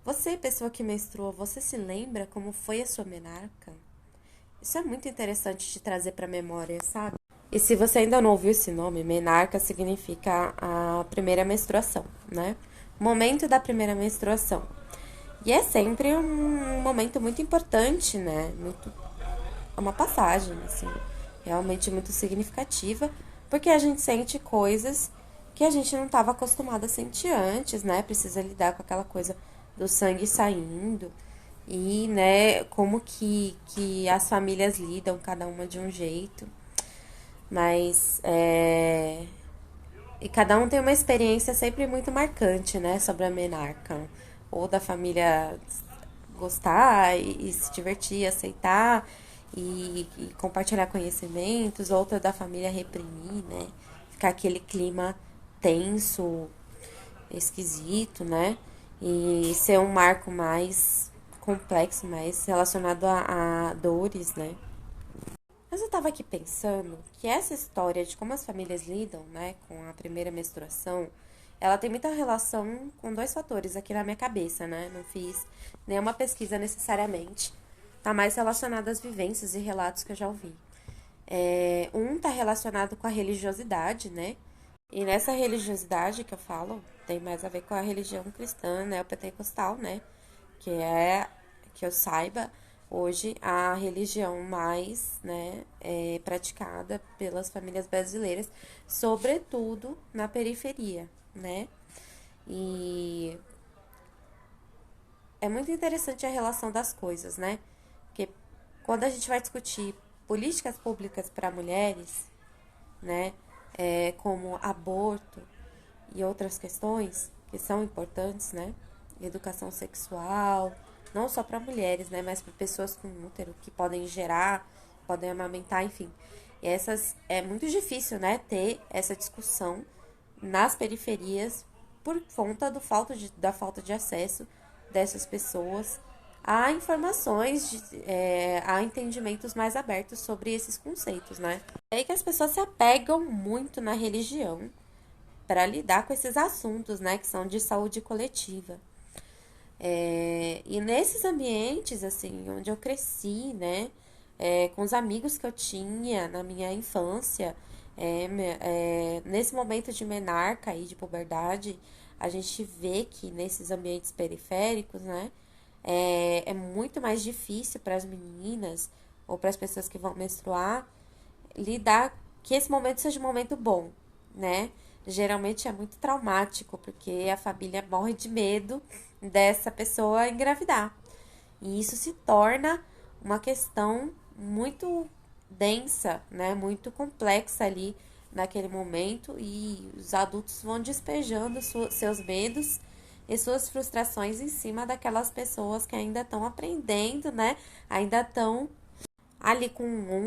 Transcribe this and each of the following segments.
Você, pessoa que menstruou, você se lembra como foi a sua menarca? Isso é muito interessante de trazer para a memória, sabe? E se você ainda não ouviu esse nome, menarca significa a primeira menstruação, né? Momento da primeira menstruação. E é sempre um momento muito importante, né? É uma passagem, assim, realmente muito significativa, porque a gente sente coisas que a gente não estava acostumado a sentir antes, né? Precisa lidar com aquela coisa do sangue saindo e, né, como que as famílias lidam, cada uma de um jeito. Mas e cada um tem uma experiência sempre muito marcante, né, sobre a menarca. Ou da família gostar e se divertir, aceitar e compartilhar conhecimentos, outra da família reprimir, né? Ficar aquele clima tenso, esquisito, né? E ser um marco mais complexo, mais relacionado a dores, né? Mas eu tava aqui pensando que essa história de como as famílias lidam, né, com a primeira menstruação, ela tem muita relação com dois fatores aqui na minha cabeça, né? Não fiz nenhuma pesquisa necessariamente. Tá mais relacionado às vivências e relatos que eu já ouvi. Um tá relacionado com a religiosidade, né? E nessa religiosidade que eu falo, tem mais a ver com a religião cristã, né? O pentecostal, né? Que é, que eu saiba, hoje a religião mais, né, praticada pelas famílias brasileiras, sobretudo na periferia, né? E é muito interessante a relação das coisas, né? Porque quando a gente vai discutir políticas públicas para mulheres, né, como aborto e outras questões que são importantes, né? Educação sexual, não só para mulheres, né, mas para pessoas com útero que podem gerar, podem amamentar, enfim. E essas é muito difícil, né, ter essa discussão nas periferias por conta da falta de acesso dessas pessoas a informações, a entendimentos mais abertos sobre esses conceitos, né? É aí que as pessoas se apegam muito na religião para lidar com esses assuntos, né, que são de saúde coletiva. E nesses ambientes, assim, onde eu cresci, né, com os amigos que eu tinha na minha infância, nesse momento de menarca e de puberdade, a gente vê que nesses ambientes periféricos, né, é muito mais difícil para as meninas ou para as pessoas que vão menstruar lidar que esse momento seja um momento bom, né? Geralmente é muito traumático, porque a família morre de medo dessa pessoa engravidar. E isso se torna uma questão muito densa, né? Muito complexa ali naquele momento e os adultos vão despejando seus medos e suas frustrações em cima daquelas pessoas que ainda estão aprendendo, né? Ainda estão ali com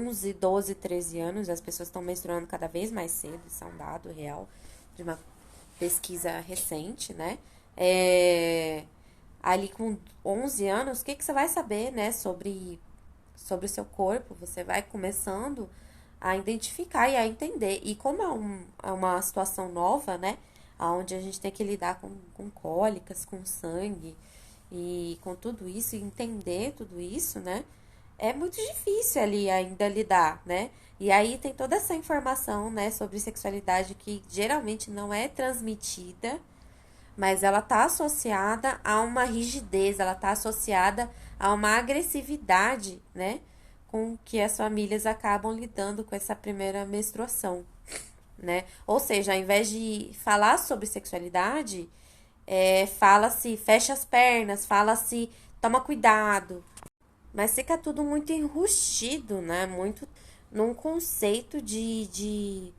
11, 12, 13 anos, as pessoas estão menstruando cada vez mais cedo, isso é um dado real de uma pesquisa recente, né? Ali com 11 anos, o que você vai saber, né, sobre o seu corpo? Você vai começando a identificar e a entender. E como é uma situação nova, né, onde a gente tem que lidar com cólicas, com sangue e com tudo isso, e entender tudo isso, né, é muito difícil ali ainda lidar, né? E aí tem toda essa informação, né, sobre sexualidade que geralmente não é transmitida, mas ela tá associada a uma rigidez, ela tá associada a uma agressividade, né, com que as famílias acabam lidando com essa primeira menstruação, né? Ou seja, ao invés de falar sobre sexualidade, fala-se fecha as pernas, fala-se toma cuidado, mas fica tudo muito enrustido, né? Muito num conceito de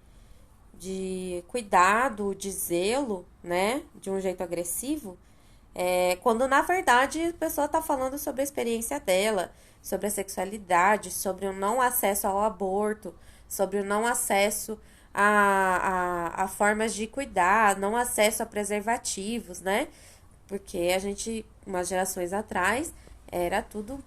cuidado, de zelo, né? De um jeito agressivo. Quando na verdade a pessoa tá falando sobre a experiência dela, sobre a sexualidade, sobre o não acesso ao aborto, sobre o não acesso a formas de cuidar, não acesso a preservativos, né? Porque a gente, umas gerações atrás, era tudo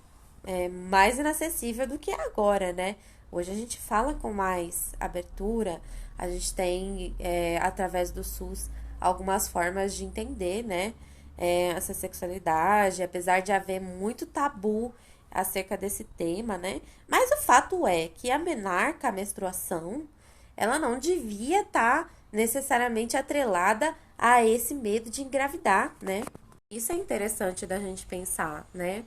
mais inacessível do que é agora, né? Hoje a gente fala com mais abertura, a gente tem, através do SUS, algumas formas de entender, né? essa sexualidade, apesar de haver muito tabu acerca desse tema, né? Mas o fato é que a menarca, a menstruação, ela não devia estar necessariamente atrelada a esse medo de engravidar, né? Isso é interessante da gente pensar, né?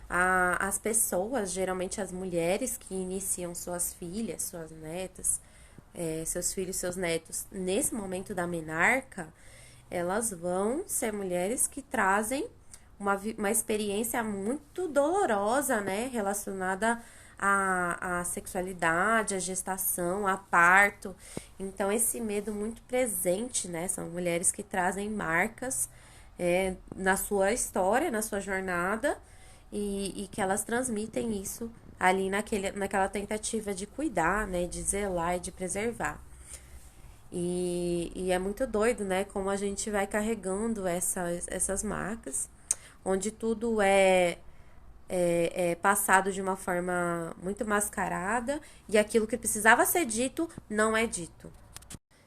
As pessoas, geralmente as mulheres que iniciam suas filhas, suas netas, seus filhos, seus netos, nesse momento da menarca, elas vão ser mulheres que trazem uma experiência muito dolorosa, né? Relacionada à sexualidade, à gestação, a parto. Então, esse medo muito presente, né? São mulheres que trazem marcas na sua história, na sua jornada, e que elas transmitem isso ali naquela tentativa de cuidar, né? De zelar e de preservar. E é muito doido, né? Como a gente vai carregando essas marcas, onde tudo é passado de uma forma muito mascarada e aquilo que precisava ser dito não é dito.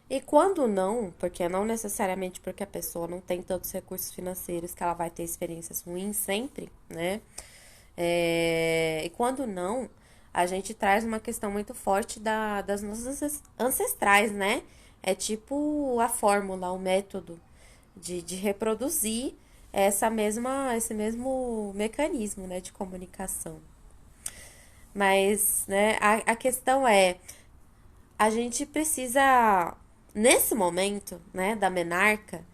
E quando não, porque não necessariamente porque a pessoa não tem tantos recursos financeiros que ela vai ter experiências ruins sempre, né? E quando não, a gente traz uma questão muito forte das nossas ancestrais, né? É tipo a fórmula, o método de reproduzir esse mesmo mecanismo, né, de comunicação. Mas, né, a questão é, a gente precisa, nesse momento, né, da menarca,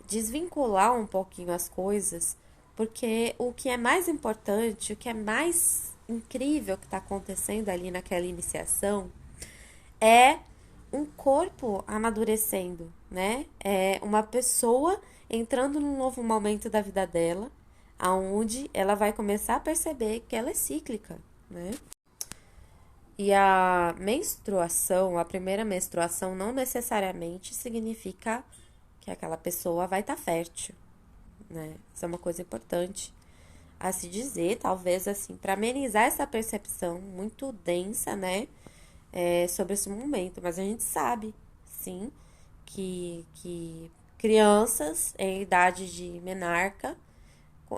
desvincular um pouquinho as coisas, porque o que é mais importante, o que é mais incrível que está acontecendo ali naquela iniciação é um corpo amadurecendo, né? É uma pessoa entrando num novo momento da vida dela, aonde ela vai começar a perceber que ela é cíclica, né? E a menstruação, a primeira menstruação, não necessariamente significa que aquela pessoa vai estar fértil, né? Isso é uma coisa importante a se dizer, talvez assim, para amenizar essa percepção muito densa, né? Sobre esse momento. Mas a gente sabe, sim, que crianças em idade de menarca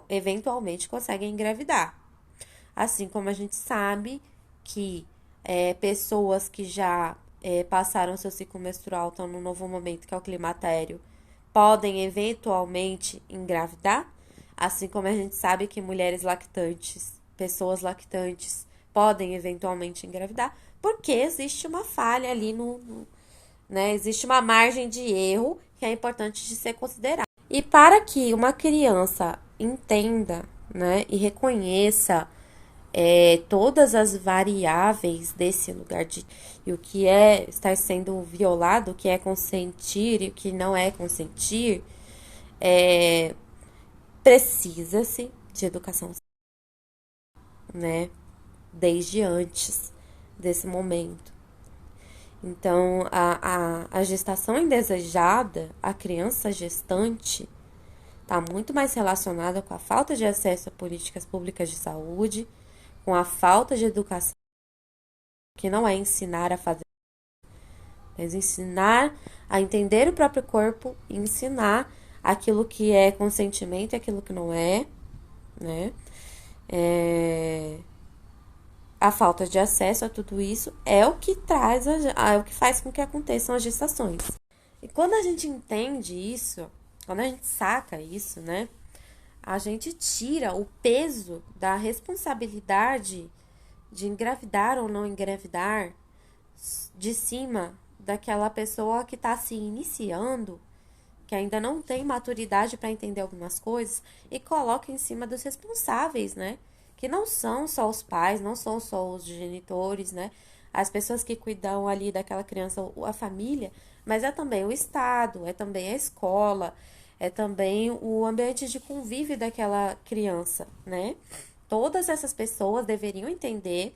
eventualmente conseguem engravidar. Assim como a gente sabe que pessoas que já passaram seu ciclo menstrual, estão num novo momento que é o climatério, podem eventualmente engravidar, assim como a gente sabe que mulheres lactantes, pessoas lactantes, podem eventualmente engravidar, porque existe uma falha ali né? Existe uma margem de erro que é importante de ser considerada. E para que uma criança entenda, né, e reconheça todas as variáveis desse lugar de e o que é estar sendo violado, o que é consentir e o que não é consentir, é, precisa-se de educação, né? Desde antes desse momento. Então, a gestação indesejada, a criança gestante, está muito mais relacionada com a falta de acesso a políticas públicas de saúde, com a falta de educação, que não é ensinar a fazer, mas ensinar a entender o próprio corpo, ensinar aquilo que é consentimento e aquilo que não é, né? A falta de acesso a tudo isso é o que é o que faz com que aconteçam as gestações. E quando a gente entende isso, quando a gente saca isso, né? A gente tira o peso da responsabilidade de engravidar ou não engravidar de cima daquela pessoa que está se iniciando, que ainda não tem maturidade para entender algumas coisas, e coloca em cima dos responsáveis, né? Que não são só os pais, não são só os genitores, né? As pessoas que cuidam ali daquela criança, a família, mas é também o Estado, é também a escola, é também o ambiente de convívio daquela criança, né? Todas essas pessoas deveriam entender,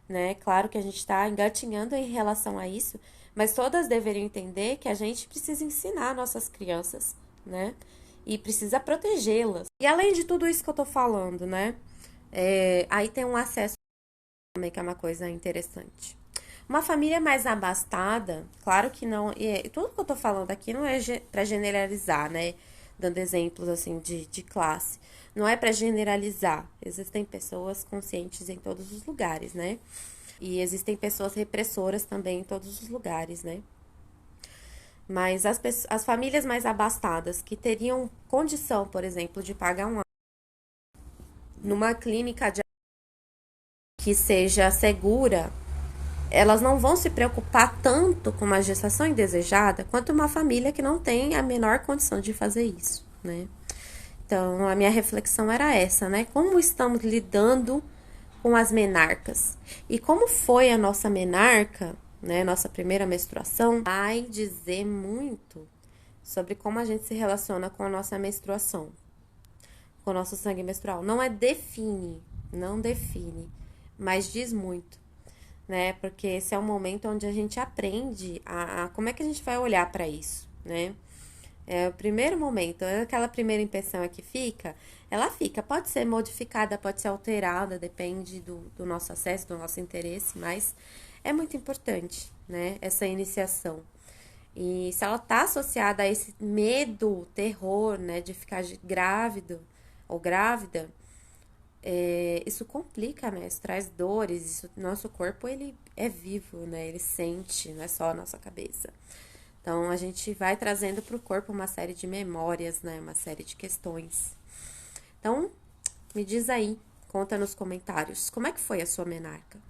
né? Claro que a gente está engatinhando em relação a isso, mas todas deveriam entender que a gente precisa ensinar nossas crianças, né? E precisa protegê-las. E além de tudo isso que eu tô falando, né? Aí tem um acesso também que é uma coisa interessante. Uma família mais abastada, claro que não. E tudo que eu tô falando aqui não é para generalizar, né? dando exemplos assim de classe. Não é para generalizar. Existem pessoas conscientes em todos os lugares, né? E existem pessoas repressoras também em todos os lugares, né? Mas as famílias mais abastadas que teriam condição, por exemplo, de pagar numa clínica que seja segura, elas não vão se preocupar tanto com uma gestação indesejada quanto uma família que não tem a menor condição de fazer isso, né? Então, a minha reflexão era essa, né? Como estamos lidando com as menarcas? E como foi a nossa menarca, né? Nossa primeira menstruação, vai dizer muito sobre como a gente se relaciona com a nossa menstruação, com o nosso sangue menstrual. Não define, mas diz muito, né? Porque esse é o momento onde a gente aprende a como é que a gente vai olhar para isso, né? É o primeiro momento, aquela primeira impressão que fica, ela fica, pode ser modificada, pode ser alterada, depende do nosso acesso, do nosso interesse, mas é muito importante, né? Essa iniciação. E se ela tá associada a esse medo, terror, né, de ficar grávido ou grávida, isso complica, né? Isso traz dores, nosso corpo, ele é vivo, né? Ele sente, não é só a nossa cabeça. Então, a gente vai trazendo para o corpo uma série de memórias, né? Uma série de questões. Então, me diz aí, conta nos comentários, como é que foi a sua menarca?